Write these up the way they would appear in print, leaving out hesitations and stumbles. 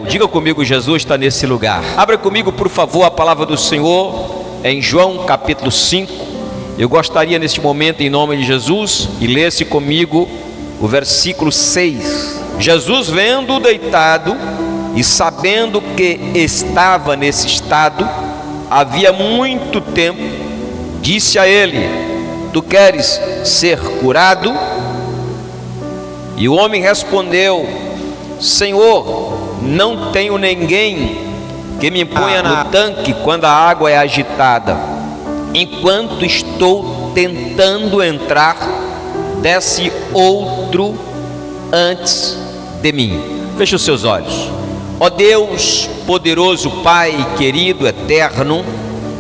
Diga comigo, Jesus está nesse lugar. Abra comigo, por favor, a palavra do Senhor em João capítulo 5. Eu gostaria neste momento, em nome de Jesus, e lesse comigo o versículo 6. Jesus, vendo-o deitado e sabendo que estava nesse estado havia muito tempo, disse a ele: tu queres ser curado? E o homem respondeu: Senhor, não tenho ninguém que me ponha no tanque quando a água é agitada. Enquanto estou tentando entrar, desce outro antes de mim. Feche os seus olhos. Ó Deus, poderoso Pai, querido, eterno,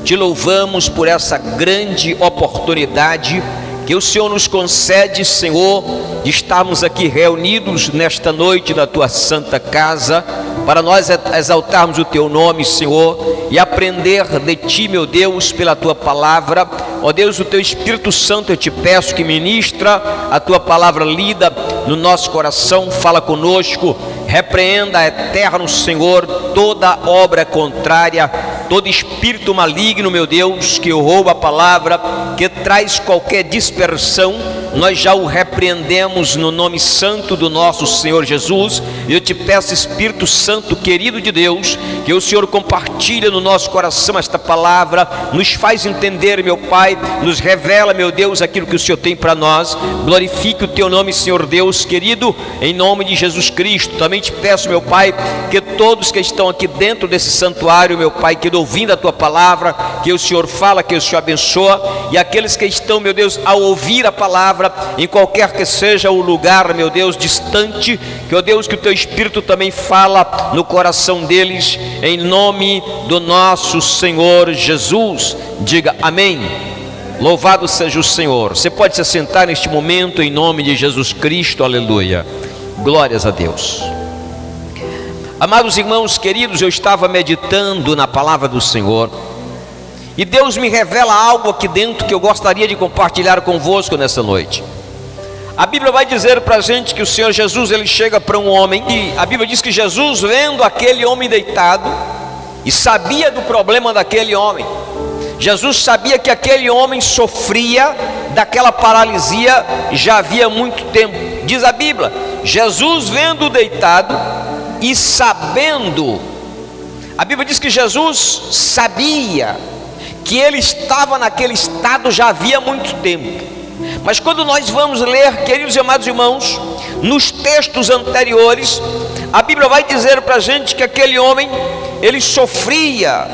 te louvamos por essa grande oportunidade que o Senhor nos concede, Senhor, de estarmos aqui reunidos nesta noite na Tua Santa Casa, para nós exaltarmos o Teu nome, Senhor, e aprender de Ti, meu Deus, pela Tua Palavra. Ó Deus, o Teu Espírito Santo, eu te peço que ministra a Tua Palavra lida no nosso coração, fala conosco, repreenda, eterno Senhor, toda obra contrária, todo espírito maligno, meu Deus, que rouba a palavra, que traz qualquer dispersão, nós já o repreendemos no nome santo do nosso Senhor Jesus. Eu te peço, Espírito Santo querido de Deus, que o Senhor compartilhe no nosso coração esta palavra, nos faz entender, meu Pai, nos revela, meu Deus, aquilo que o Senhor tem para nós. Glorifique o teu nome, Senhor Deus querido, em nome de Jesus Cristo. Também te peço, meu Pai, que todos que estão aqui dentro desse santuário, meu Pai, que ouvindo a tua palavra, que o Senhor fala, que o Senhor abençoa, e aqueles que estão, meu Deus, ao ouvir a palavra, em qualquer que seja o lugar, meu Deus, distante, que, ó Deus, que o teu Espírito também fala no coração deles, em nome do nosso Senhor Jesus. Diga amém. Louvado seja o Senhor. Você pode se assentar neste momento em nome de Jesus Cristo, aleluia. Glórias a Deus. Amados irmãos queridos, eu estava meditando na palavra do Senhor e Deus me revela algo aqui dentro que eu gostaria de compartilhar convosco nessa noite. A Bíblia vai dizer para a gente que o Senhor Jesus, ele chega para um homem, e a Bíblia diz que Jesus, vendo aquele homem deitado, e sabia do problema daquele homem, Jesus sabia que aquele homem sofria daquela paralisia já havia muito tempo. Diz a Bíblia, Jesus vendo deitado e sabendo, a Bíblia diz que Jesus sabia que ele estava naquele estado já havia muito tempo. Mas quando nós vamos ler, queridos e amados irmãos, nos textos anteriores, a Bíblia vai dizer para a gente que aquele homem, ele sofria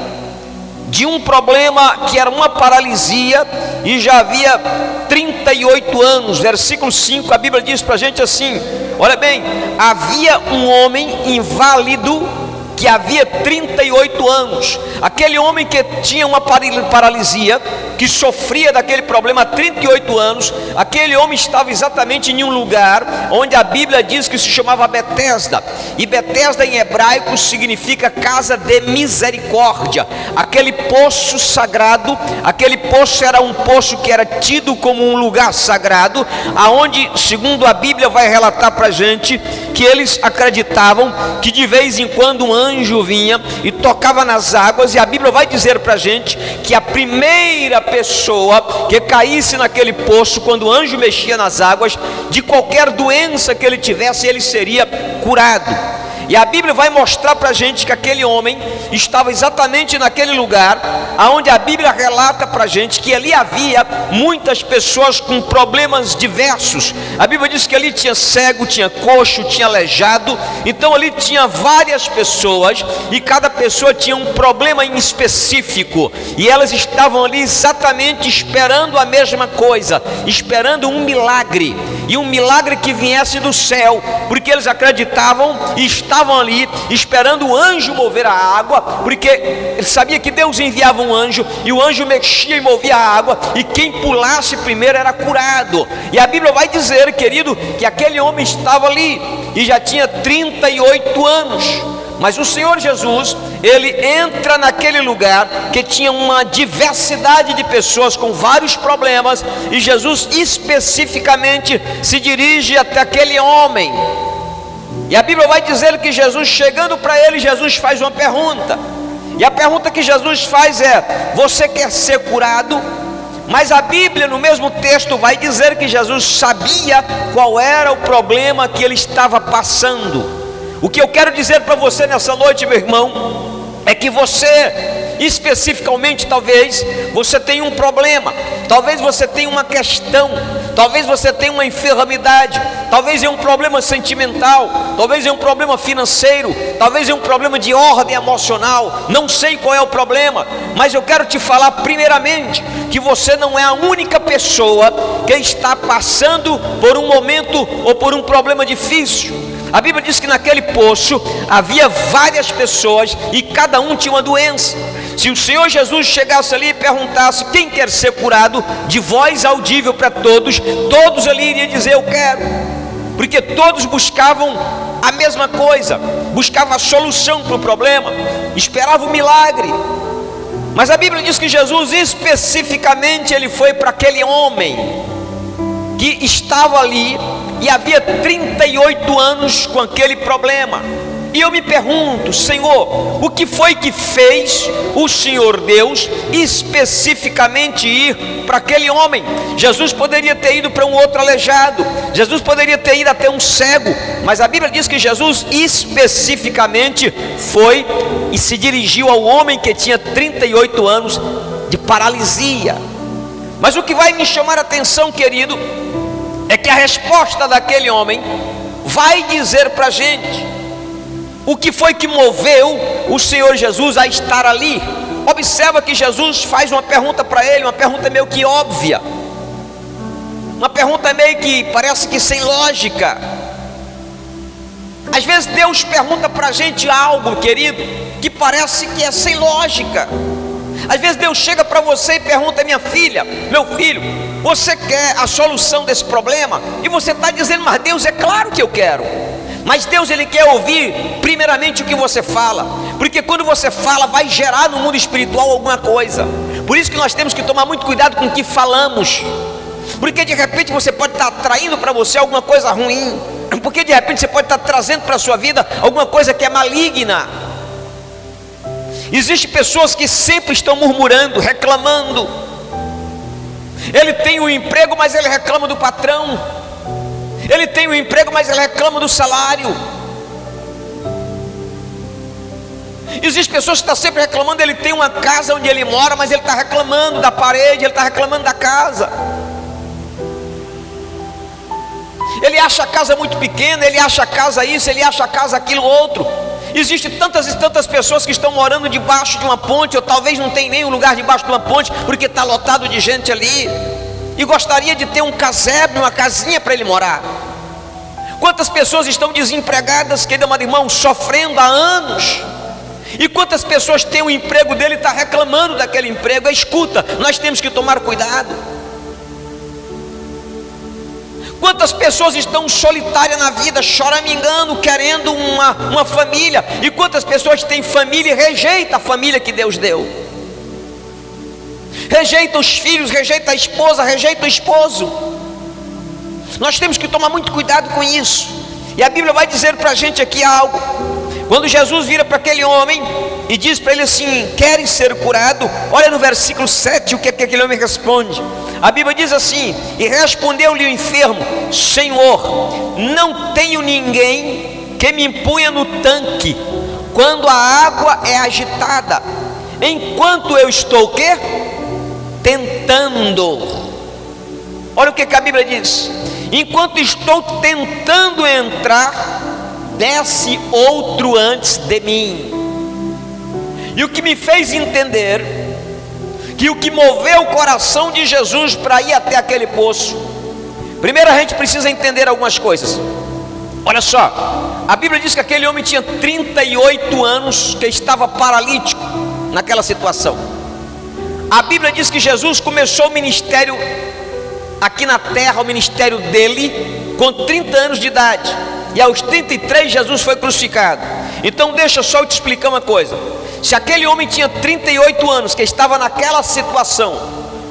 de um problema que era uma paralisia e já havia 38 anos. Versículo 5, a Bíblia diz para a gente assim, olha bem, havia um homem inválido que havia 38 anos, aquele homem que tinha uma paralisia, que sofria daquele problema há 38 anos, aquele homem estava exatamente em um lugar onde a Bíblia diz que se chamava Betesda, e Betesda em hebraico significa casa de misericórdia, aquele poço sagrado. Aquele poço era um poço que era tido como um lugar sagrado, aonde, segundo a Bíblia vai relatar para a gente, que eles acreditavam que de vez em quando um anjo vinha e tocava nas águas, e a Bíblia vai dizer para a gente que a primeira pessoa que caísse naquele poço, quando o anjo mexia nas águas, de qualquer doença que ele tivesse, ele seria curado. E a Bíblia vai mostrar para a gente que aquele homem estava exatamente naquele lugar, aonde a Bíblia relata para a gente que ali havia muitas pessoas com problemas diversos. A Bíblia diz que ali tinha cego, tinha coxo, tinha aleijado. Então ali tinha várias pessoas, e cada pessoa tinha um problema em específico, e elas estavam ali exatamente esperando a mesma coisa, esperando um milagre, e um milagre que viesse do céu, porque eles acreditavam e estavam ali esperando o anjo mover a água, porque ele sabia que Deus enviava um anjo, e o anjo mexia e movia a água, e quem pulasse primeiro era curado. E a Bíblia vai dizer, querido, que aquele homem estava ali e já tinha 38 anos. Mas o Senhor Jesus, ele entra naquele lugar que tinha uma diversidade de pessoas com vários problemas, e Jesus especificamente se dirige até aquele homem. E a Bíblia vai dizer que Jesus, chegando para ele, Jesus faz uma pergunta. E a pergunta que Jesus faz é: você quer ser curado? Mas a Bíblia, no mesmo texto, vai dizer que Jesus sabia qual era o problema que ele estava passando. O que eu quero dizer para você nessa noite, meu irmão, é que você, especificamente, talvez você tenha um problema, talvez você tenha uma questão, talvez você tenha uma enfermidade, talvez é um problema sentimental, talvez é um problema financeiro, talvez é um problema de ordem emocional. Não sei qual é o problema, mas eu quero te falar primeiramente que você não é a única pessoa que está passando por um momento ou por um problema difícil. A Bíblia diz que naquele poço havia várias pessoas e cada um tinha uma doença. Se o Senhor Jesus chegasse ali e perguntasse quem quer ser curado, de voz audível para todos, todos ali iriam dizer: eu quero. Porque todos buscavam a mesma coisa, buscavam a solução para o problema, esperavam o milagre. Mas a Bíblia diz que Jesus especificamente ele foi para aquele homem que estava ali e havia 38 anos com aquele problema. E eu me pergunto: Senhor, o que foi que fez o Senhor Deus especificamente ir para aquele homem? Jesus poderia ter ido para um outro aleijado, Jesus poderia ter ido até um cego, mas a Bíblia diz que Jesus especificamente foi e se dirigiu ao homem que tinha 38 anos de paralisia. Mas o que vai me chamar a atenção, querido, é que a resposta daquele homem vai dizer para a gente o que foi que moveu o Senhor Jesus a estar ali. Observa que Jesus faz uma pergunta para ele, uma pergunta meio que óbvia, uma pergunta meio que parece que sem lógica. Às vezes Deus pergunta para a gente algo, querido, que parece que é sem lógica. Às vezes Deus chega para você e pergunta: minha filha, meu filho, você quer a solução desse problema? E você está dizendo: mas Deus, é claro que eu quero. Mas Deus, ele quer ouvir primeiramente o que você fala, porque quando você fala vai gerar no mundo espiritual alguma coisa. Por isso que nós temos que tomar muito cuidado com o que falamos, porque de repente você pode estar atraindo para você alguma coisa ruim, porque de repente você pode estar trazendo para a sua vida alguma coisa que é maligna. Existem pessoas que sempre estão murmurando, reclamando. Ele tem um emprego, mas ele reclama do patrão. Ele tem um emprego, mas ele reclama do salário. Existem pessoas que estão sempre reclamando. Ele tem uma casa onde ele mora, mas ele está reclamando da parede, ele está reclamando da casa. Ele acha a casa muito pequena, ele acha a casa isso, ele acha a casa aquilo outro. Existem tantas e tantas pessoas que estão morando debaixo de uma ponte, ou talvez não tem nem um lugar debaixo de uma ponte, porque está lotado de gente ali, e gostaria de ter um casebre, uma casinha para ele morar. Quantas pessoas estão desempregadas, querido amado irmão, sofrendo há anos? E quantas pessoas têm o emprego dele e está reclamando daquele emprego? Escuta, nós temos que tomar cuidado. Quantas pessoas estão solitárias na vida, choramingando, querendo uma família? E quantas pessoas têm família e rejeitam a família que Deus deu? Rejeita os filhos, rejeita a esposa, rejeita o esposo. Nós temos que tomar muito cuidado com isso. E a Bíblia vai dizer para a gente aqui algo. Quando Jesus vira para aquele homem e diz para ele assim: querem ser curado? Olha no versículo 7 o que aquele homem responde. A Bíblia diz assim: e respondeu-lhe o enfermo: Senhor, não tenho ninguém que me impunha no tanque quando a água é agitada, enquanto eu estou o quê? Tentando. Olha o que a Bíblia diz: enquanto estou tentando entrar, desce outro antes de mim. E o que me fez entender que o que moveu o coração de Jesus para ir até aquele poço, primeiro a gente precisa entender algumas coisas. Olha só, a Bíblia diz que aquele homem tinha 38 anos, que estava paralítico naquela situação. A Bíblia diz que Jesus começou o ministério aqui na terra, o ministério dele, com 30 anos de idade, e aos 33 Jesus foi crucificado. Então deixa só eu te explicar uma coisa. Se aquele homem tinha 38 anos, que estava naquela situação,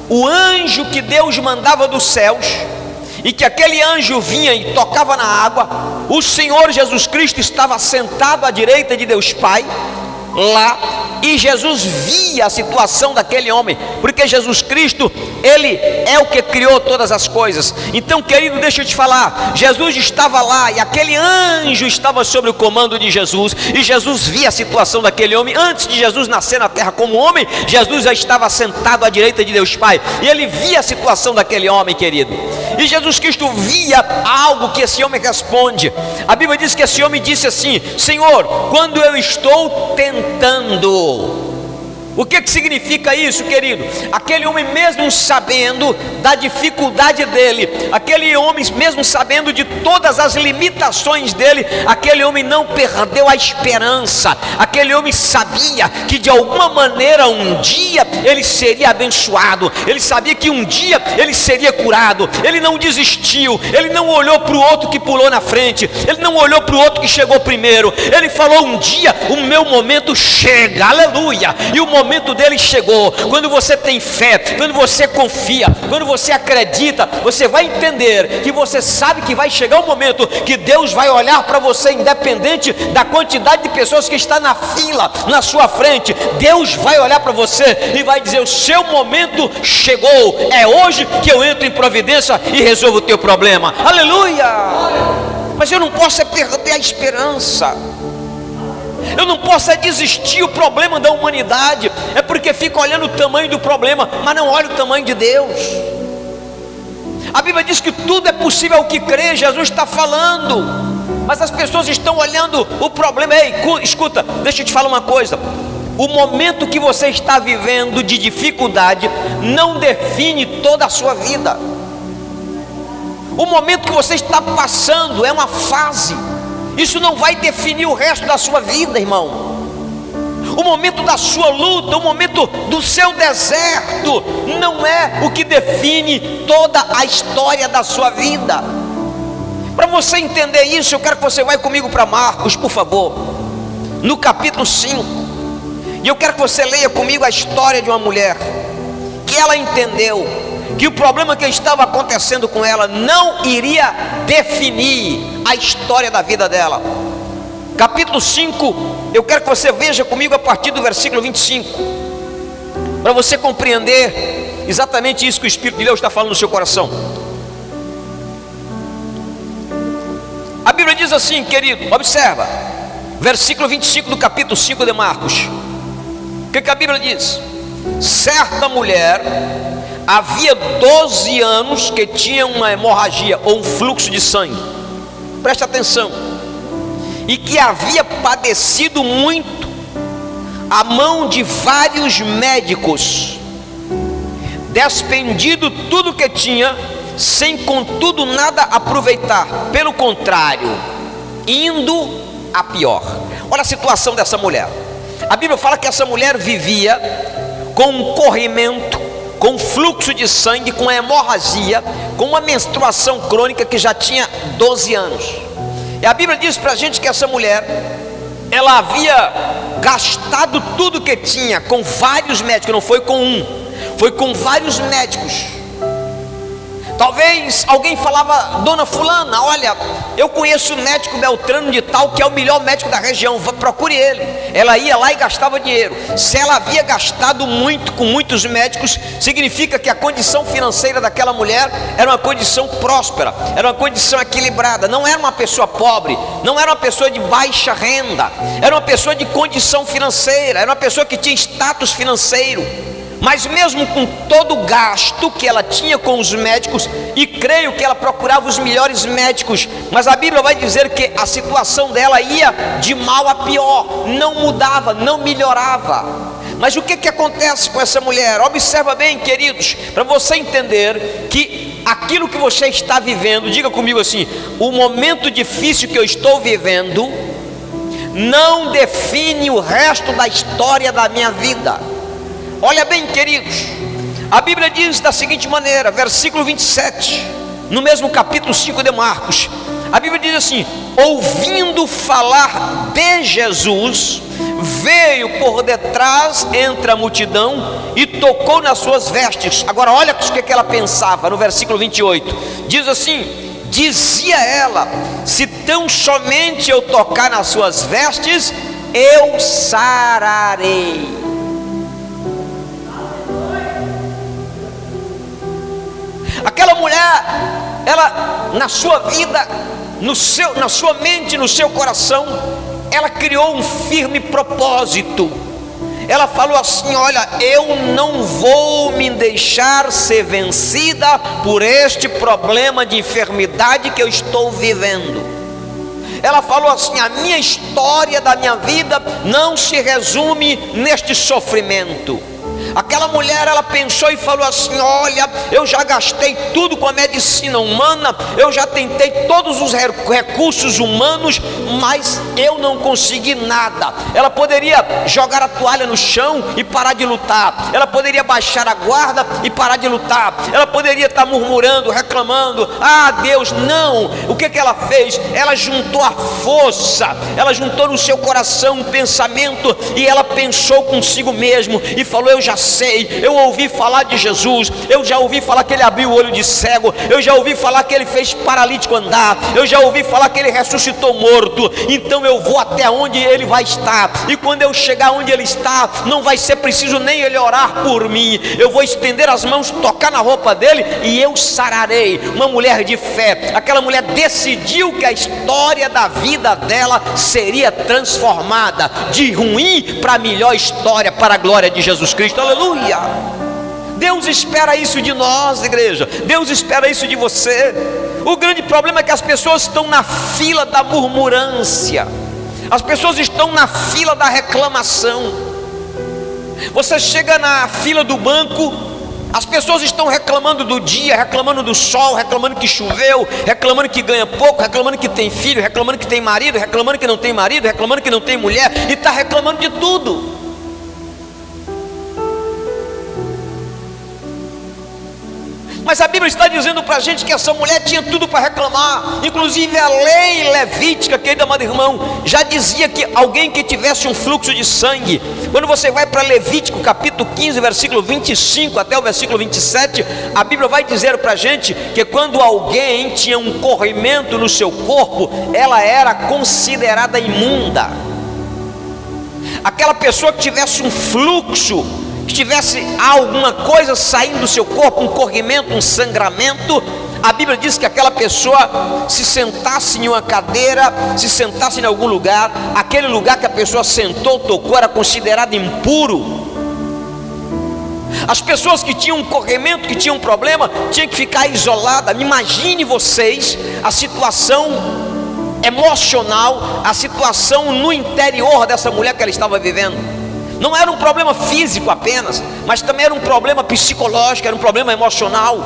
o anjo que Deus mandava dos céus e que aquele anjo vinha e tocava na água, o Senhor Jesus Cristo estava sentado à direita de Deus Pai, lá, e Jesus via a situação daquele homem, porque Jesus Cristo, Ele é o que criou todas as coisas. Então, querido, deixa eu te falar, Jesus estava lá, e aquele anjo estava sob o comando de Jesus, e Jesus via a situação daquele homem. Antes de Jesus nascer na terra como homem, Jesus já estava sentado à direita de Deus Pai, e Ele via a situação daquele homem, querido. E Jesus Cristo via algo que esse homem responde. A Bíblia diz que esse homem disse assim: Senhor, quando eu estou tentando. O que significa isso, querido? Aquele homem, mesmo sabendo da dificuldade dele, aquele homem mesmo sabendo de todas as limitações dele, aquele homem não perdeu a esperança. Aquele homem sabia que de alguma maneira um dia ele seria abençoado, ele sabia que um dia ele seria curado. Ele não desistiu, ele não olhou para o outro que pulou na frente, ele não olhou para o outro que chegou primeiro. Ele falou: um dia o meu momento chega, aleluia. E o momento dele chegou. Quando você tem fé, quando você confia, quando você acredita, você vai entender que você sabe que vai chegar um momento que Deus vai olhar para você, independente da quantidade de pessoas que está na fila na sua frente. Deus vai olhar para você e vai dizer: o seu momento chegou, é hoje que eu entro em providência e resolvo o teu problema, aleluia. Mas eu não posso perder a esperança, eu não posso desistir. O problema da humanidade é porque fica olhando o tamanho do problema, mas não olha o tamanho de Deus. A Bíblia diz que tudo é possível ao que crê. Jesus está falando, mas as pessoas estão olhando o problema. Ei, escuta, deixa eu te falar uma coisa. O momento que você está vivendo de dificuldade não define toda a sua vida. O momento que você está passando é uma fase, isso não vai definir o resto da sua vida, irmão. O momento da sua luta, o momento do seu deserto, não é o que define toda a história da sua vida. Para você entender isso, eu quero que você vá comigo para Marcos, por favor, no capítulo 5. E eu quero que você leia comigo a história de uma mulher que ela entendeu que o problema que estava acontecendo com ela não iria definir a história da vida dela. Capítulo 5, eu quero que você veja comigo a partir do versículo 25, para você compreender exatamente isso que o Espírito de Deus está falando no seu coração. A Bíblia diz assim, querido, observa, versículo 25 do capítulo 5 de Marcos. O que a Bíblia diz? Certa mulher havia 12 anos que tinha uma hemorragia ou um fluxo de sangue, preste atenção, e que havia padecido muito à mão de vários médicos, despendido tudo que tinha, sem contudo nada aproveitar, pelo contrário, indo a pior. Olha a situação dessa mulher. A Bíblia fala que essa mulher vivia com um corrimento, com fluxo de sangue, com hemorragia, com uma menstruação crônica que já tinha 12 anos. E a Bíblia diz para a gente que essa mulher, ela havia gastado tudo que tinha com vários médicos, não foi com um, foi com vários médicos. Talvez alguém falava: dona fulana, olha, eu conheço o médico Beltrano de tal, que é o melhor médico da região, procure ele. Ela ia lá e gastava dinheiro. Se ela havia gastado muito com muitos médicos, significa que a condição financeira daquela mulher era uma condição próspera, era uma condição equilibrada. Não era uma pessoa pobre, não era uma pessoa de baixa renda, era uma pessoa de condição financeira, era uma pessoa que tinha status financeiro. Mas mesmo com todo o gasto que ela tinha com os médicos, e creio que ela procurava os melhores médicos, mas a Bíblia vai dizer que a situação dela ia de mal a pior, não mudava, não melhorava. Mas o que acontece com essa mulher? Observa bem, queridos, para você entender que aquilo que você está vivendo, diga comigo assim: o momento difícil que eu estou vivendo não define o resto da história da minha vida. Olha bem, queridos, a Bíblia diz da seguinte maneira, versículo 27, no mesmo capítulo 5 de Marcos: a Bíblia diz assim: ouvindo falar de Jesus, veio por detrás entre a multidão e tocou nas suas vestes. Agora olha o que ela pensava no versículo 28, diz assim: dizia ela, se tão somente eu tocar nas suas vestes, eu sararei. Aquela mulher, ela na sua vida, na sua mente, no seu coração, ela criou um firme propósito. Ela falou assim: olha, eu não vou me deixar ser vencida por este problema de enfermidade que eu estou vivendo. Ela falou assim: a minha história da minha vida não se resume neste sofrimento. Aquela mulher, ela pensou e falou assim: olha, eu já gastei tudo com a medicina humana, eu já tentei todos os recursos humanos, mas eu não consegui nada. Ela poderia jogar a toalha no chão e parar de lutar, ela poderia baixar a guarda e parar de lutar, ela poderia estar murmurando, reclamando: ah, Deus, não. O que ela fez? Ela juntou a força, ela juntou no seu coração um pensamento, e ela pensou consigo mesmo e falou: eu já sei, eu ouvi falar de Jesus, eu já ouvi falar que ele abriu o olho de cego, eu já ouvi falar que ele fez paralítico andar, eu já ouvi falar que ele ressuscitou morto, então eu vou até onde ele vai estar, e quando eu chegar onde ele está, não vai ser preciso nem ele orar por mim, eu vou estender as mãos, tocar na roupa dele e eu sararei. Uma mulher de fé, aquela mulher decidiu que a história da vida dela seria transformada de ruim para melhor história, para a glória de Jesus Cristo. Aleluia! Deus espera isso de nós, igreja. Deus espera isso de você. O grande problema é que as pessoas estão na fila da murmurância, as pessoas estão na fila da reclamação. Você chega na fila do banco, as pessoas estão reclamando do dia, reclamando do sol, reclamando que choveu, reclamando que ganha pouco, reclamando que tem filho, reclamando que tem marido, reclamando que não tem marido, reclamando que não tem mulher, e está reclamando de tudo. Mas a Bíblia está dizendo para a gente que essa mulher tinha tudo para reclamar. Inclusive a lei levítica, querido amado irmão, já dizia que alguém que tivesse um fluxo de sangue, quando você vai para Levítico capítulo 15, versículo 25 até o versículo 27, a Bíblia vai dizer para a gente que quando alguém tinha um corrimento no seu corpo, ela era considerada imunda. Aquela pessoa que tivesse um fluxo, que tivesse alguma coisa saindo do seu corpo, um corrimento, um sangramento, a Bíblia diz que aquela pessoa, se sentasse em uma cadeira, se sentasse em algum lugar, aquele lugar que a pessoa sentou, tocou, era considerado impuro. As pessoas que tinham um corrimento, que tinham um problema, tinham que ficar isoladas. Imagine vocês a situação emocional, a situação no interior dessa mulher que ela estava vivendo. Não era um problema físico apenas, mas também era um problema psicológico, era um problema emocional.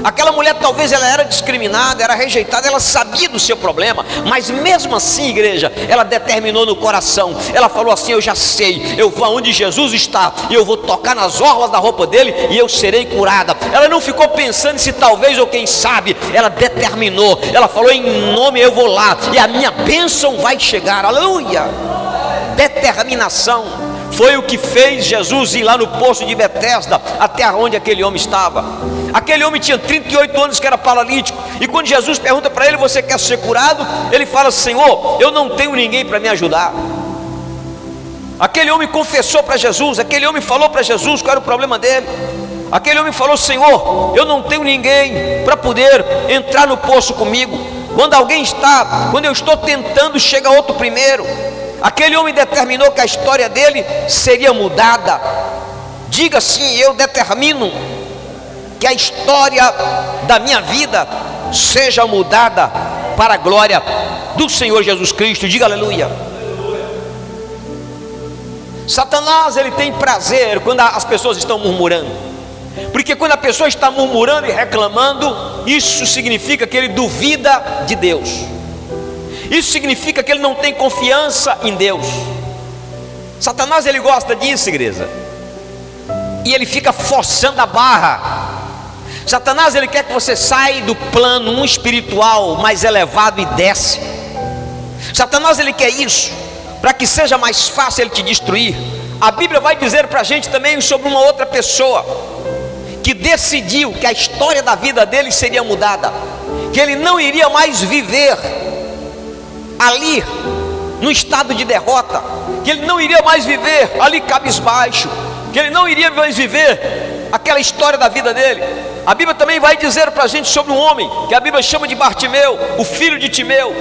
Aquela mulher talvez ela era discriminada, era rejeitada, ela sabia do seu problema, mas mesmo assim, igreja, ela determinou no coração, ela falou assim: eu já sei, eu vou aonde Jesus está, e eu vou tocar nas orlas da roupa dele, e eu serei curada. Ela não ficou pensando se talvez ou quem sabe, ela determinou, ela falou: em nome, eu vou lá, e a minha bênção vai chegar. Aleluia! Determinação foi o que fez Jesus ir lá no poço de Betesda, até onde aquele homem estava. Aquele homem tinha 38 anos, que era paralítico, e quando Jesus pergunta para ele: você quer ser curado? Ele fala: Senhor, eu não tenho ninguém para me ajudar. Aquele homem confessou para Jesus, aquele homem falou para Jesus qual era o problema dele. Aquele homem falou: Senhor, eu não tenho ninguém para poder entrar no poço comigo. Quando eu estou tentando, chega outro primeiro. Aquele homem determinou que a história dele seria mudada. Diga assim: eu determino que a história da minha vida seja mudada para a glória do Senhor Jesus Cristo. Diga aleluia. Satanás, ele tem prazer quando as pessoas estão murmurando, porque quando a pessoa está murmurando e reclamando, isso significa que ele duvida de Deus. Isso significa que ele não tem confiança em Deus. Satanás, ele gosta disso, igreja, e ele fica forçando a barra. Satanás, ele quer que você saia do plano espiritual mais elevado e desce. Satanás, ele quer isso, para que seja mais fácil ele te destruir. A Bíblia vai dizer para a gente também sobre uma outra pessoa, que decidiu que a história da vida dele seria mudada, que ele não iria mais viver ali, no estado de derrota, que ele não iria mais viver ali cabisbaixo, que ele não iria mais viver aquela história da vida dele. A Bíblia também vai dizer para a gente sobre um homem, que a Bíblia chama de Bartimeu, o filho de Timeu.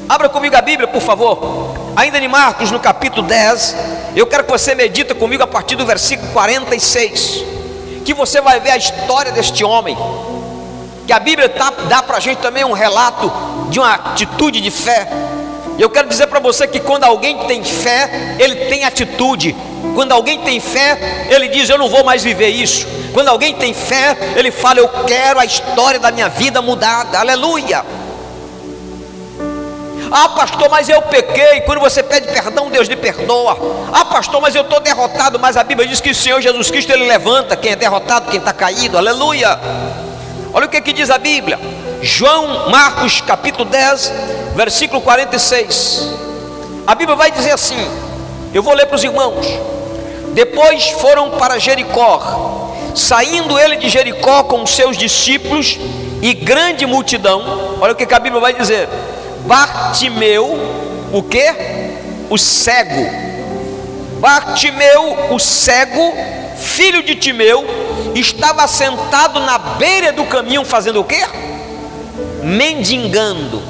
Abra comigo a Bíblia, por favor, ainda em Marcos, no capítulo 10, eu quero que você medita comigo a partir do versículo 46, que você vai ver a história deste homem, que a Bíblia dá para a gente também um relato de uma atitude de fé. Eu quero dizer para você que quando alguém tem fé, ele tem atitude. Quando alguém tem fé, ele diz: eu não vou mais viver isso. Quando alguém tem fé, ele fala: eu quero a história da minha vida mudada. Aleluia. Ah, pastor, mas eu pequei. Quando você pede perdão, Deus lhe perdoa. Ah, pastor, mas eu estou derrotado. Mas a Bíblia diz que o Senhor Jesus Cristo, ele levanta quem é derrotado, quem está caído. Aleluia. Olha o que diz a Bíblia. Marcos capítulo 10, versículo 46. A Bíblia vai dizer assim, eu vou ler para os irmãos. Depois foram para Jericó. Saindo ele de Jericó com os seus discípulos e grande multidão. Olha o que a Bíblia vai dizer. Bartimeu, o que? O cego. Bartimeu, o cego, filho de Timeu, estava sentado na beira do caminho, fazendo o quê? Mendigando.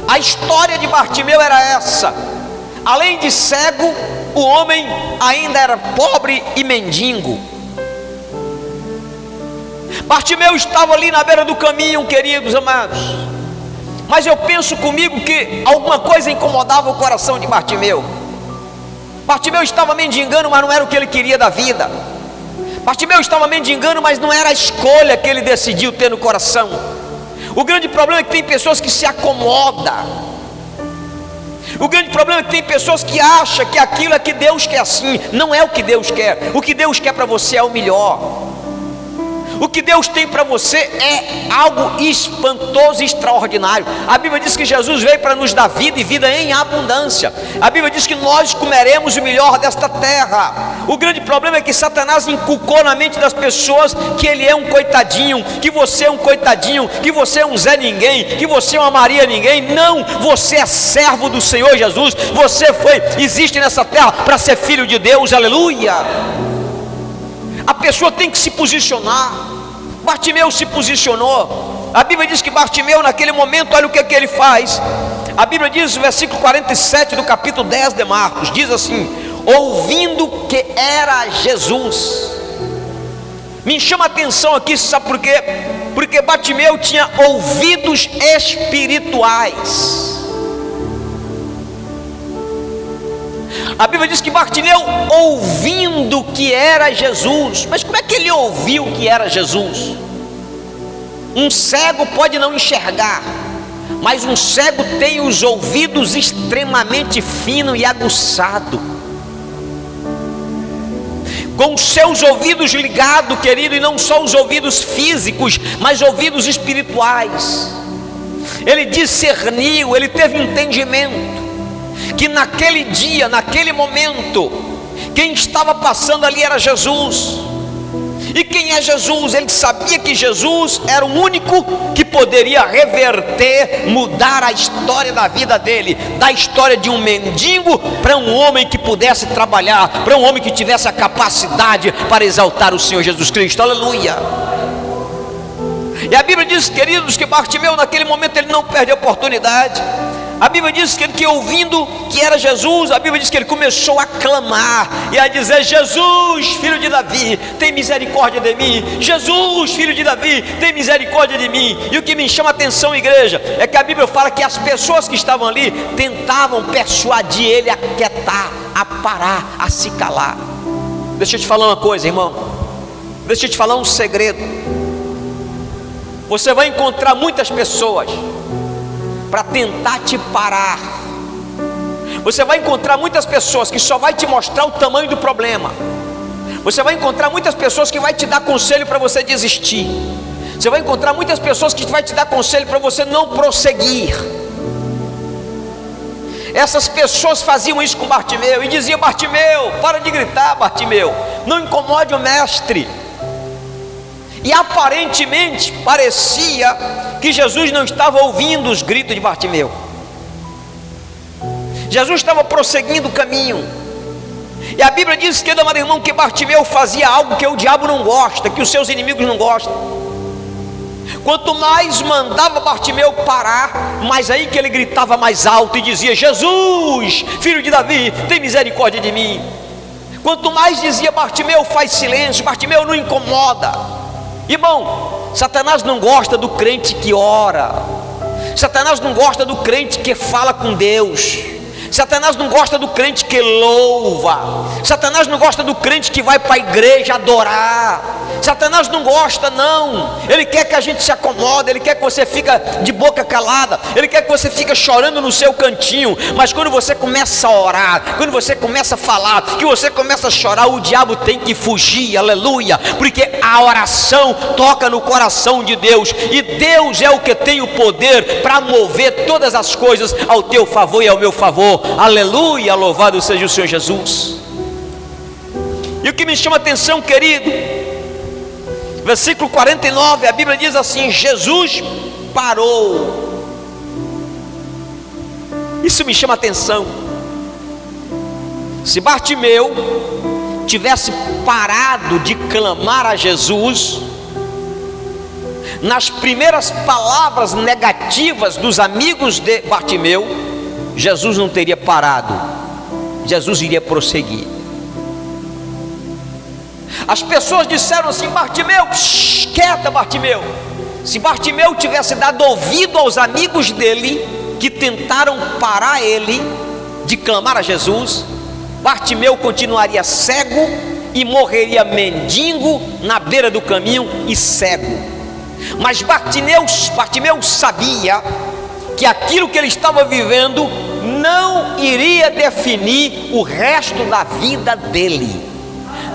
A história de Bartimeu era essa. Além de cego, o homem ainda era pobre e mendigo. Bartimeu estava ali na beira do caminho, queridos amados. Mas eu penso comigo que alguma coisa incomodava o coração de Bartimeu. Bartimeu estava mendigando, mas não era o que ele queria da vida. Bartimeu estava mendigando, mas não era a escolha que ele decidiu ter no coração. O grande problema é que tem pessoas que se acomodam. O grande problema é que tem pessoas que acham que aquilo é que Deus quer assim. Não é o que Deus quer. O que Deus quer para você é o melhor. O que Deus tem para você é algo espantoso e extraordinário. A Bíblia diz que Jesus veio para nos dar vida e vida em abundância. A Bíblia diz que nós comeremos o melhor desta terra. O grande problema é que Satanás inculcou na mente das pessoas que ele é um coitadinho, que você é um coitadinho, que você é um Zé Ninguém, que você é uma Maria Ninguém. Não, você é servo do Senhor Jesus. Você existe nessa terra para ser filho de Deus. Aleluia. A pessoa tem que se posicionar. Bartimeu se posicionou. A Bíblia diz que Bartimeu naquele momento, olha o que ele faz. A Bíblia diz no versículo 47 do capítulo 10 de Marcos, diz assim: ouvindo que era Jesus. Me chama a atenção aqui, sabe por quê? Porque Bartimeu tinha ouvidos espirituais. A Bíblia diz que Bartimeu, ouvindo que era Jesus. Mas como é que ele ouviu que era Jesus? Um cego pode não enxergar, mas um cego tem os ouvidos extremamente finos e aguçados. Com os seus ouvidos ligados, querido, e não só os ouvidos físicos, mas ouvidos espirituais. Ele discerniu, ele teve entendimento que naquele dia, naquele momento, quem estava passando ali era Jesus. E quem é Jesus? Ele sabia que Jesus era o único que poderia reverter, mudar a história da vida dele, da história de um mendigo para um homem que pudesse trabalhar, para um homem que tivesse a capacidade para exaltar o Senhor Jesus Cristo. Aleluia. E a Bíblia diz, queridos, que Bartimeu naquele momento ele não perde a oportunidade. A Bíblia diz que ele, ouvindo que era Jesus, a Bíblia diz que ele começou a clamar e a dizer: Jesus, filho de Davi, tem misericórdia de mim. Jesus, filho de Davi, tem misericórdia de mim. E o que me chama a atenção, igreja, é que a Bíblia fala que as pessoas que estavam ali tentavam persuadir ele a quietar, a parar, a se calar. Deixa eu te falar uma coisa, irmão. Deixa eu te falar um segredo. Você vai encontrar muitas pessoas para tentar te parar. Você vai encontrar muitas pessoas que só vai te mostrar o tamanho do problema. Você vai encontrar muitas pessoas que vai te dar conselho para você desistir. Você vai encontrar muitas pessoas que vai te dar conselho para você não prosseguir. Essas pessoas faziam isso com Bartimeu e diziam: Bartimeu, para de gritar, Bartimeu, não incomode o mestre. E aparentemente parecia que Jesus não estava ouvindo os gritos de Bartimeu. Jesus estava prosseguindo o caminho. E a Bíblia diz, que, meu irmão, que Bartimeu fazia algo que o diabo não gosta, que os seus inimigos não gostam. Quanto mais mandava Bartimeu parar, mais aí que ele gritava mais alto e dizia: Jesus, filho de Davi, tem misericórdia de mim. Quanto mais dizia Bartimeu, faz silêncio, Bartimeu não incomoda. Irmão, Satanás não gosta do crente que ora. Satanás não gosta do crente que fala com Deus. Satanás não gosta do crente que louva. Satanás não gosta do crente que vai para a igreja adorar. Satanás não gosta, não. Ele quer que a gente se acomode, ele quer que você fique de boca calada, ele quer que você fique chorando no seu cantinho. Mas quando você começa a orar, quando você começa a falar, que você começa a chorar, o diabo tem que fugir, aleluia. Porque a oração toca no coração de Deus, e Deus é o que tem o poder para mover todas as coisas ao teu favor e ao meu favor. Aleluia, louvado seja o Senhor Jesus. E o que me chama a atenção, querido, versículo 49, a Bíblia diz assim: Jesus parou. Isso me chama a atenção. Se Bartimeu tivesse parado de clamar a Jesus, nas primeiras palavras negativas dos amigos de Bartimeu, Jesus não teria parado, Jesus iria prosseguir. As pessoas disseram assim: Bartimeu, quieta, Bartimeu. Se Bartimeu tivesse dado ouvido aos amigos dele, que tentaram parar ele de clamar a Jesus, Bartimeu continuaria cego e morreria mendigo na beira do caminho e cego. Mas Bartimeu sabia que aquilo que ele estava vivendo não iria definir o resto da vida dele.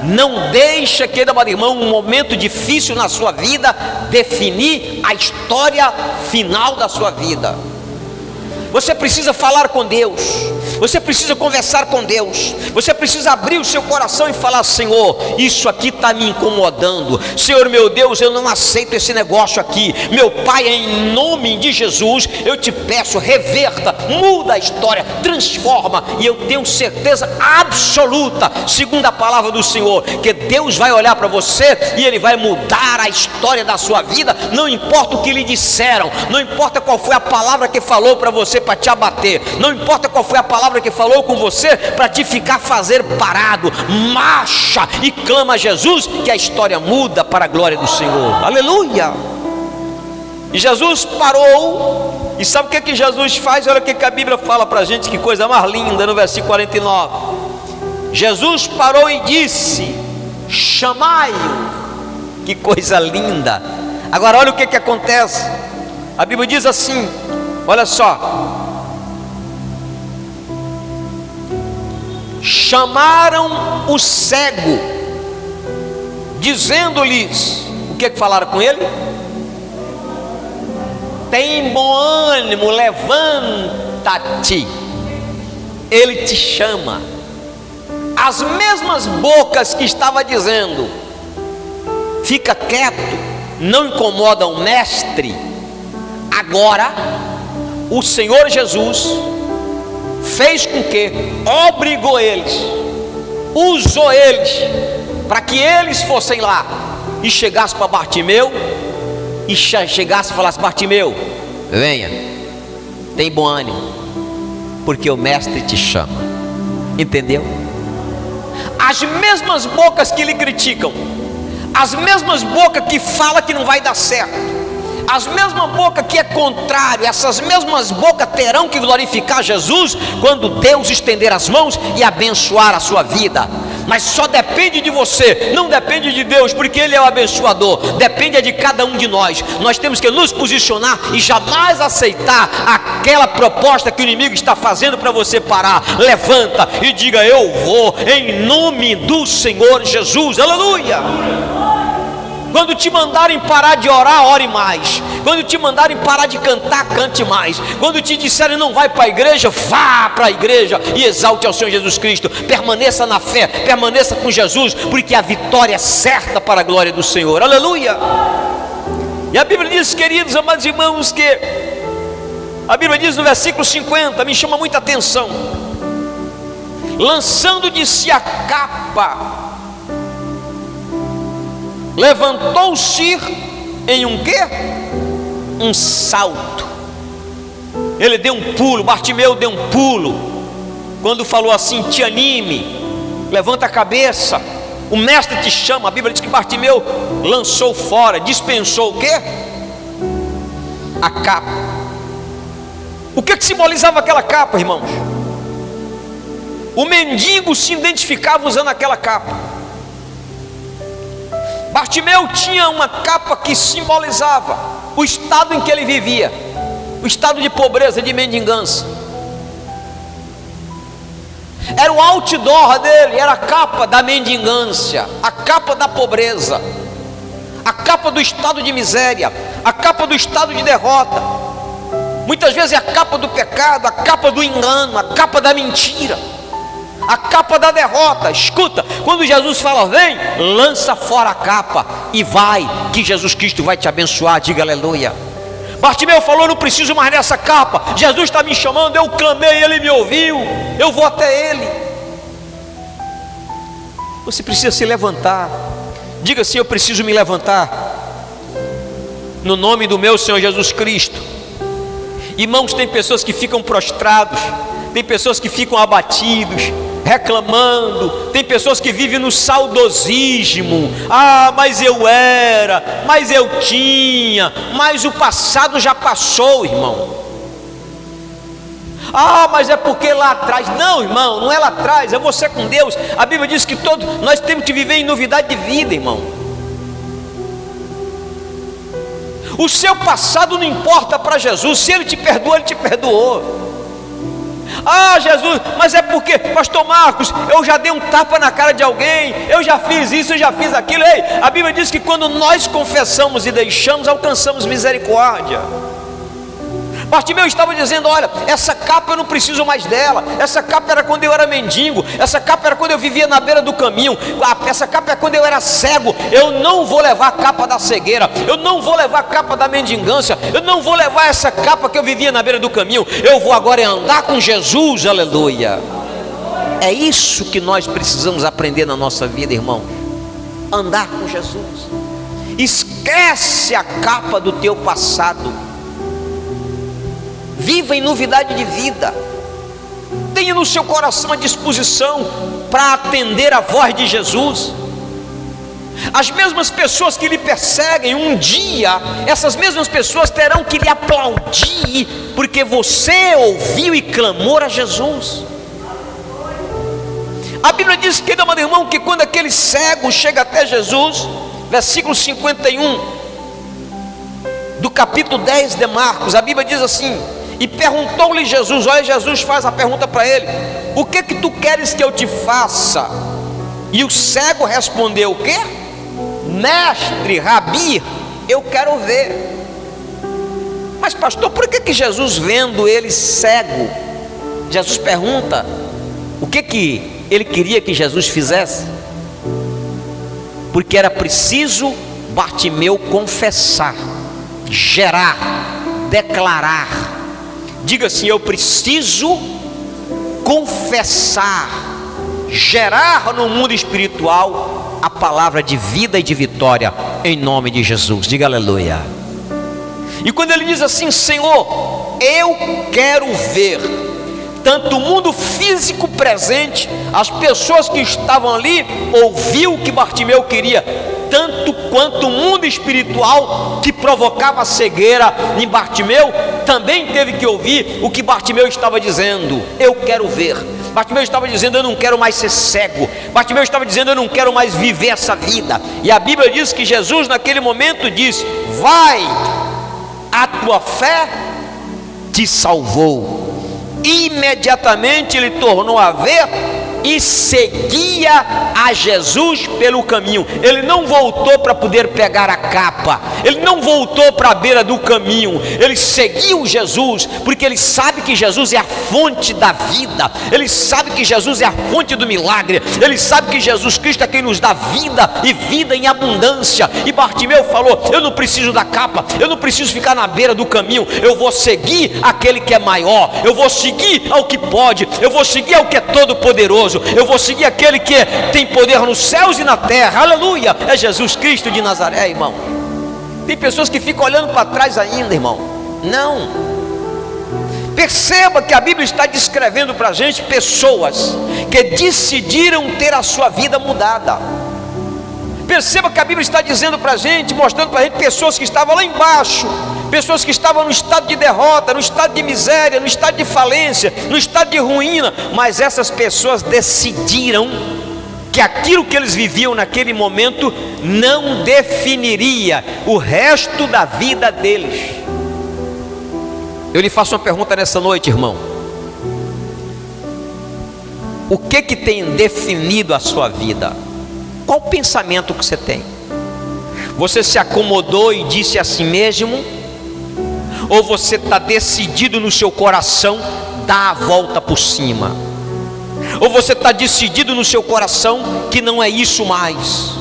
Não deixa, querido irmão, um momento difícil na sua vida definir a história final da sua vida. Você precisa falar com Deus, você precisa conversar com Deus, você precisa abrir o seu coração e falar: Senhor, isso aqui está me incomodando. Senhor meu Deus, eu não aceito esse negócio aqui. Meu Pai, em nome de Jesus, eu te peço, reverta, muda a história, transforma. E eu tenho certeza absoluta, segundo a palavra do Senhor, que Deus vai olhar para você e Ele vai mudar a história da sua vida. Não importa o que lhe disseram, não importa qual foi a palavra que falou para você para te abater, não importa qual foi a palavra que falou com você para te ficar fazer parado, marcha e clama a Jesus, que a história muda para a glória do Senhor. Aleluia. E Jesus parou. E sabe o que Jesus faz? Olha o que a Bíblia fala para a gente, que coisa mais linda, no versículo 49. Jesus parou e disse: chamai-o. Que coisa linda. Agora olha o que acontece. A Bíblia diz assim, olha só: chamaram o cego, dizendo-lhes, o que falaram com ele? Tem bom ânimo, levanta-te, ele te chama. As mesmas bocas que estava dizendo: fica quieto, não incomoda o mestre, agora o Senhor Jesus fez com que obrigou eles, usou eles, para que eles fossem lá e chegassem para Bartimeu e chegasse e falasse: Bartimeu, venha, tem bom ânimo, porque o mestre te chama. Entendeu? As mesmas bocas que lhe criticam, as mesmas bocas que falam que não vai dar certo, as mesmas bocas que é contrário, essas mesmas bocas terão que glorificar Jesus quando Deus estender as mãos e abençoar a sua vida. Mas só depende de você, não depende de Deus, porque Ele é o abençoador. Depende de cada um de nós. Nós temos que nos posicionar e jamais aceitar aquela proposta que o inimigo está fazendo para você parar. Levanta e diga: eu vou em nome do Senhor Jesus. Aleluia! Quando te mandarem parar de orar, ore mais. Quando te mandarem parar de cantar, cante mais. Quando te disserem não vai para a igreja, vá para a igreja e exalte ao Senhor Jesus Cristo. Permaneça na fé, permaneça com Jesus, porque a vitória é certa para a glória do Senhor. Aleluia! E a Bíblia diz, queridos amados irmãos, que a Bíblia diz no versículo 50, me chama muita atenção: lançando de si a capa, levantou-se em um quê? Um salto. Ele deu um pulo. Bartimeu deu um pulo quando falou assim: te anime, levanta a cabeça, o mestre te chama. A Bíblia diz que Bartimeu lançou fora, dispensou o quê? A capa. O que simbolizava aquela capa, irmãos? O mendigo se identificava usando aquela capa. Bartimeu tinha uma capa que simbolizava o estado em que ele vivia, o estado de pobreza, de mendigância. Era o outdoor dele, era a capa da mendigância, a capa da pobreza, a capa do estado de miséria, a capa do estado de derrota. Muitas vezes é a capa do pecado, a capa do engano, a capa da mentira, a capa da derrota. Escuta, quando Jesus fala vem, lança fora a capa e vai, que Jesus Cristo vai te abençoar. Diga aleluia. Bartimeu falou: não preciso mais dessa capa, Jesus está me chamando, eu clamei, Ele me ouviu, eu vou até Ele. Você precisa se levantar. Diga assim: eu preciso me levantar no nome do meu Senhor Jesus Cristo. Irmãos, tem pessoas que ficam prostrados, tem pessoas que ficam abatidos, reclamando, tem pessoas que vivem no saudosismo. Ah, mas eu era, mas eu tinha, mas o passado já passou, irmão. Ah, mas é porque lá atrás. Não, irmão, não é lá atrás, é você com Deus. A Bíblia diz que todos nós temos que viver em novidade de vida, irmão. O seu passado não importa para Jesus. Se Ele te perdoou, Ele te perdoou. Ah, Jesus, mas é porque, pastor Marcos, eu já dei um tapa na cara de alguém, eu já fiz isso, eu já fiz aquilo. Ei, a Bíblia diz que quando nós confessamos e deixamos, alcançamos misericórdia. Bartimeu estava dizendo: olha, essa capa eu não preciso mais dela. Essa capa era quando eu era mendigo, essa capa era quando eu vivia na beira do caminho, essa capa é quando eu era cego. Eu não vou levar a capa da cegueira, eu não vou levar a capa da mendigância, eu não vou levar essa capa que eu vivia na beira do caminho. Eu vou agora andar com Jesus. Aleluia. É isso que nós precisamos aprender na nossa vida, irmão. Andar com Jesus. Esquece a capa do teu passado. Viva em novidade de vida. Tenha no seu coração a disposição para atender a voz de Jesus. As mesmas pessoas que lhe perseguem, um dia essas mesmas pessoas terão que lhe aplaudir, porque você ouviu e clamou a Jesus. A Bíblia diz, querido amado irmão, que quando aquele cego chega até Jesus, versículo 51 do capítulo 10 de Marcos, a Bíblia diz assim: e perguntou-lhe Jesus, olha, Jesus faz a pergunta para ele: o que tu queres que eu te faça? E o cego respondeu: o quê? Mestre, Rabi, eu quero ver. Mas pastor, por que Jesus, vendo ele cego, Jesus pergunta o que ele queria que Jesus fizesse? Porque era preciso Bartimeu confessar, gerar, declarar. Diga assim: eu preciso confessar, gerar no mundo espiritual a palavra de vida e de vitória, em nome de Jesus. Diga aleluia. E quando ele diz assim: Senhor, eu quero ver, tanto o mundo físico presente, as pessoas que estavam ali, ouviu o que Bartimeu queria: tanto quanto o mundo espiritual que provocava a cegueira em Bartimeu, também teve que ouvir o que Bartimeu estava dizendo: eu quero ver. Bartimeu estava dizendo: eu não quero mais ser cego. Bartimeu estava dizendo: eu não quero mais viver essa vida. E a Bíblia diz que Jesus naquele momento disse: vai, a tua fé te salvou. Imediatamente ele tornou a ver e seguia a Jesus pelo caminho. Ele não voltou para poder pegar a capa, ele não voltou para a beira do caminho, ele seguiu Jesus, porque ele sabe que Jesus é a fonte da vida, ele sabe que Jesus é a fonte do milagre, ele sabe que Jesus Cristo é quem nos dá vida e vida em abundância. E Bartimeu falou: eu não preciso da capa, eu não preciso ficar na beira do caminho, eu vou seguir aquele que é maior, eu vou seguir ao que pode, eu vou seguir ao que é todo poderoso, eu vou seguir aquele que tem poder nos céus e na terra. Aleluia, é Jesus Cristo de Nazaré, irmão. Tem pessoas que ficam olhando para trás ainda, irmão. Não, perceba que a Bíblia está descrevendo para a gente pessoas que decidiram ter a sua vida mudada. Perceba que a Bíblia está dizendo para a gente, mostrando para a gente pessoas que estavam lá embaixo, pessoas que estavam no estado de derrota, no estado de miséria, no estado de falência, no estado de ruína, mas essas pessoas decidiram que aquilo que eles viviam naquele momento não definiria o resto da vida deles. Eu lhe faço uma pergunta nessa noite, irmão: o que tem definido a sua vida? Qual o pensamento que você tem? Você se acomodou e disse a si mesmo? Ou você está decidido no seu coração dar a volta por cima? Ou você está decidido no seu coração que não é isso mais?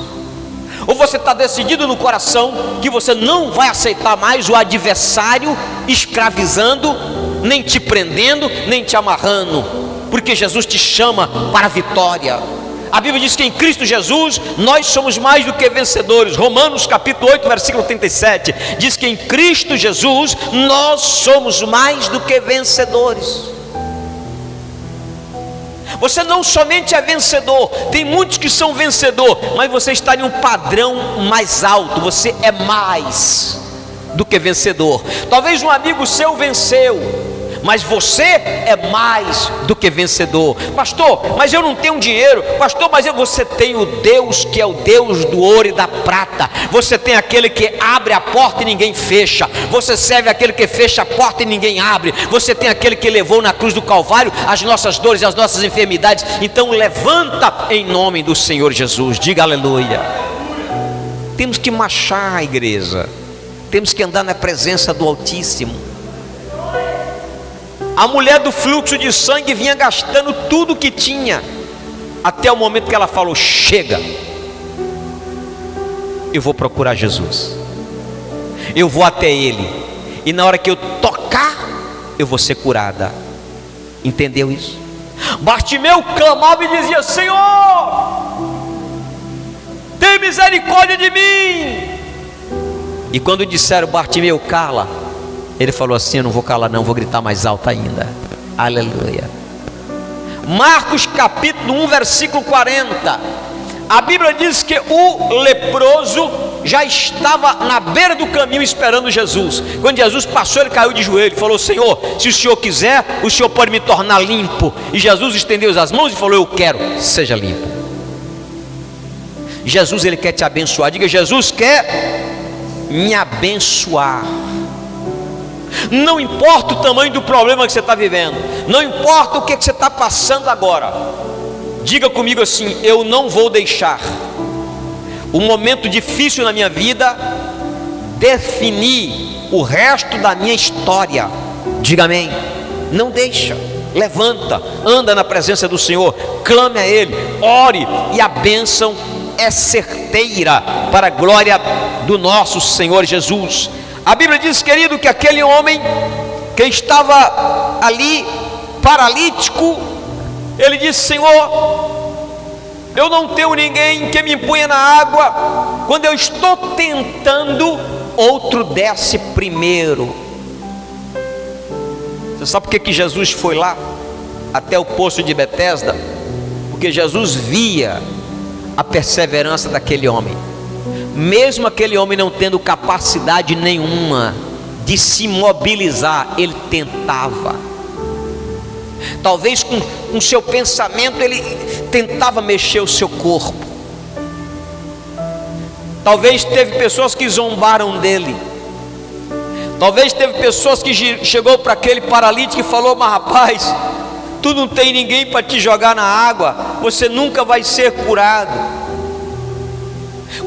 Ou você está decidido no coração que você não vai aceitar mais o adversário escravizando, nem te prendendo, nem te amarrando, porque Jesus te chama para a vitória. A Bíblia diz que em Cristo Jesus nós somos mais do que vencedores. Romanos capítulo 8, versículo 37 diz que em Cristo Jesus nós somos mais do que vencedores. Você não somente é vencedor, tem muitos que são vencedor, mas você está em um padrão mais alto, você é mais do que vencedor. Talvez um amigo seu venceu, mas você é mais do que vencedor. Pastor, mas eu não tenho dinheiro. Pastor, mas você tem o Deus que é o Deus do ouro e da prata. Você tem aquele que abre a porta e ninguém fecha. Você serve aquele que fecha a porta e ninguém abre. Você tem aquele que levou na cruz do Calvário as nossas dores e as nossas enfermidades. Então levanta em nome do Senhor Jesus. Diga aleluia. Temos que marchar a igreja. Temos que andar na presença do Altíssimo. A mulher do fluxo de sangue vinha gastando tudo que tinha, até o momento que ela falou: chega, eu vou procurar Jesus, eu vou até Ele, e na hora que eu tocar, eu vou ser curada. Entendeu isso? Bartimeu clamava e dizia: Senhor, tem misericórdia de mim. E quando disseram: Bartimeu, cala, ele falou assim: eu não vou calar não, vou gritar mais alto ainda. Aleluia. Marcos capítulo 1, versículo 40. A Bíblia diz que o leproso já estava na beira do caminho esperando Jesus. Quando Jesus passou, ele caiu de joelho e falou: Senhor, se o Senhor quiser, o Senhor pode me tornar limpo. E Jesus estendeu as mãos e falou: eu quero, seja limpo. Jesus, ele quer te abençoar. Diga: Jesus quer me abençoar. Não importa o tamanho do problema que você está vivendo, não importa o que você está passando agora, diga comigo assim: eu não vou deixar o momento difícil na minha vida definir o resto da minha história. Diga amém. Não deixa. Levanta, anda na presença do Senhor, clame a Ele, ore, e a bênção é certeira para a glória do nosso Senhor Jesus. A Bíblia diz, querido, que aquele homem que estava ali paralítico, ele disse: Senhor, eu não tenho ninguém que me ponha na água. Quando eu estou tentando, outro desce primeiro. Você sabe por que Jesus foi lá até o poço de Betesda? Porque Jesus via a perseverança daquele homem. mesmo aquele homem não tendo capacidade nenhuma de se mobilizar, ele tentava. Talvez com seu pensamento ele tentava mexer o seu corpo. Talvez teve pessoas que zombaram dele. Talvez teve pessoas que chegou para aquele paralítico e falou: mas rapaz, tu não tem ninguém para te jogar na água, você nunca vai ser curado.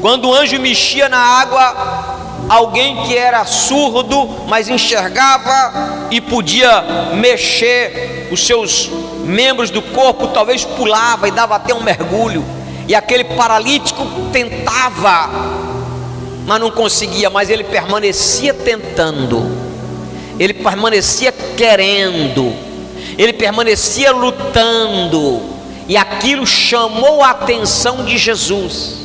Quando o anjo mexia na água, alguém que era surdo, mas enxergava e podia mexer os seus membros do corpo, talvez pulava e dava até um mergulho. E aquele paralítico tentava, mas não conseguia, mas ele permanecia tentando, ele permanecia querendo, ele permanecia lutando, e aquilo chamou a atenção de Jesus.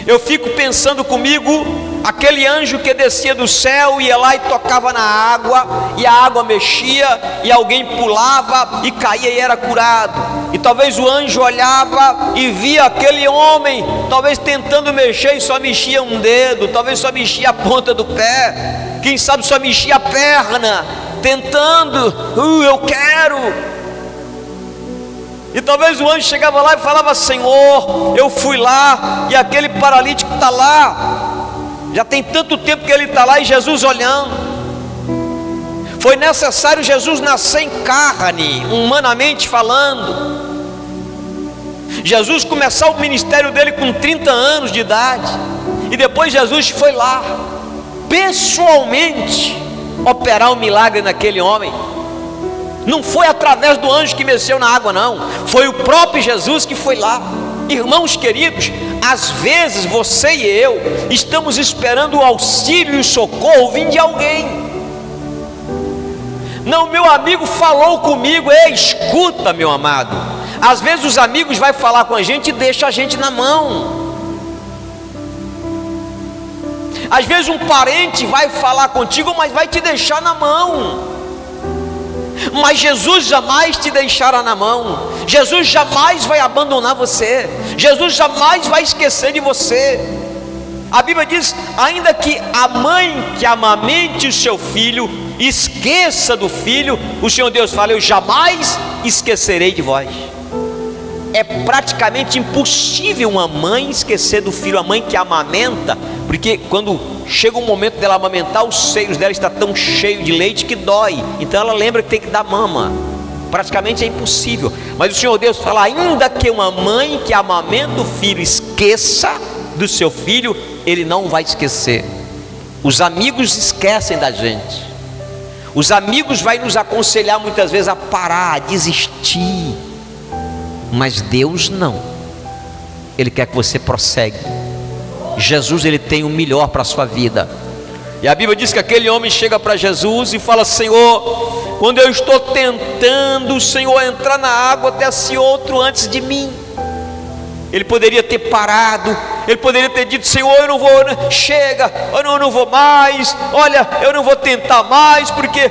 Eu fico pensando comigo, aquele anjo que descia do céu, ia lá e tocava na água, e a água mexia, e alguém pulava e caía e era curado. E talvez o anjo olhava e via aquele homem, talvez tentando mexer, e só mexia um dedo, talvez só mexia a ponta do pé, quem sabe só mexia a perna, tentando, eu quero. E talvez o anjo chegava lá e falava: Senhor, eu fui lá, e aquele paralítico está lá, já tem tanto tempo que ele está lá, e Jesus olhando. Foi necessário Jesus nascer em carne, humanamente falando. Jesus começar o ministério dele com 30 anos de idade, e depois Jesus foi lá, pessoalmente, operar um milagre naquele homem. Não foi através do anjo que mexeu na água, não, foi o próprio Jesus que foi lá. Irmãos queridos, às vezes você e eu estamos esperando o auxílio e o socorro vir de alguém. Não, meu amigo falou comigo. Ei, escuta, meu amado, às vezes os amigos vão falar com a gente e deixa a gente na mão. Às vezes um parente vai falar contigo, mas vai te deixar na mão. Mas Jesus jamais te deixará na mão. Jesus jamais vai abandonar você. Jesus jamais vai esquecer de você. A Bíblia diz: ainda que a mãe que amamente o seu filho esqueça do filho, o Senhor Deus fala: eu jamais esquecerei de vós. É praticamente impossível uma mãe esquecer do filho, a mãe que amamenta, porque quando chega um momento dela amamentar, os seios dela está tão cheio de leite que dói, então ela lembra que tem que dar mama. Praticamente é impossível. Mas o Senhor Deus fala: ainda que uma mãe que amamenta o filho esqueça do seu filho, Ele não vai esquecer. Os amigos esquecem da gente. Os amigos vão nos aconselhar muitas vezes a parar, a desistir. Mas Deus não. Ele quer que você prossegue. Jesus, Ele tem o melhor para a sua vida. E a Bíblia diz que aquele homem chega para Jesus e fala: Senhor, quando eu estou tentando, Senhor, entrar na água, desce outro antes de mim. Ele poderia ter parado, ele poderia ter dito: Senhor, eu não vou, chega, eu não vou mais, olha, eu não vou tentar mais, porque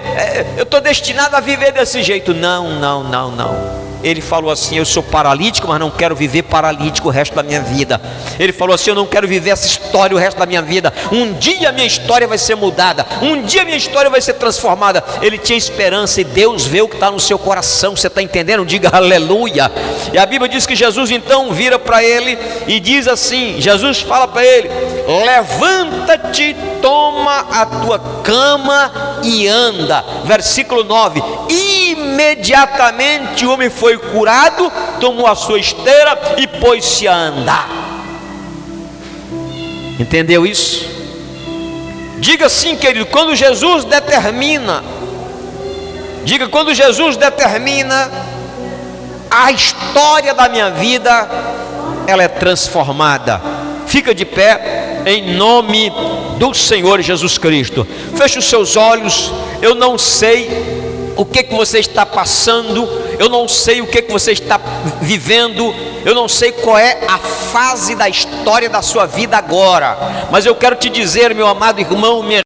eu estou destinado a viver desse jeito. Não. Ele falou assim: eu sou paralítico, mas não quero viver paralítico o resto da minha vida. Ele falou assim: eu não quero viver essa história o resto da minha vida. Um dia a minha história vai ser mudada, um dia a minha história vai ser transformada. Ele tinha esperança, e Deus vê o que está no seu coração. Você está entendendo? Diga aleluia. E a Bíblia diz que Jesus então vira para ele e diz assim: Jesus fala para ele: levanta-te, toma a tua cama e anda. Versículo 9: imediatamente o homem foi curado, tomou a sua esteira e pôs-se a andar. Entendeu isso? Diga assim, querido, quando Jesus determina, a história da minha vida, ela é transformada. Fica de pé em nome do Senhor Jesus Cristo. Feche os seus olhos. Eu não sei o que você está passando, eu não sei o que você está vivendo, eu não sei qual é a fase da história da sua vida agora, mas eu quero te dizer, meu amado irmão, minha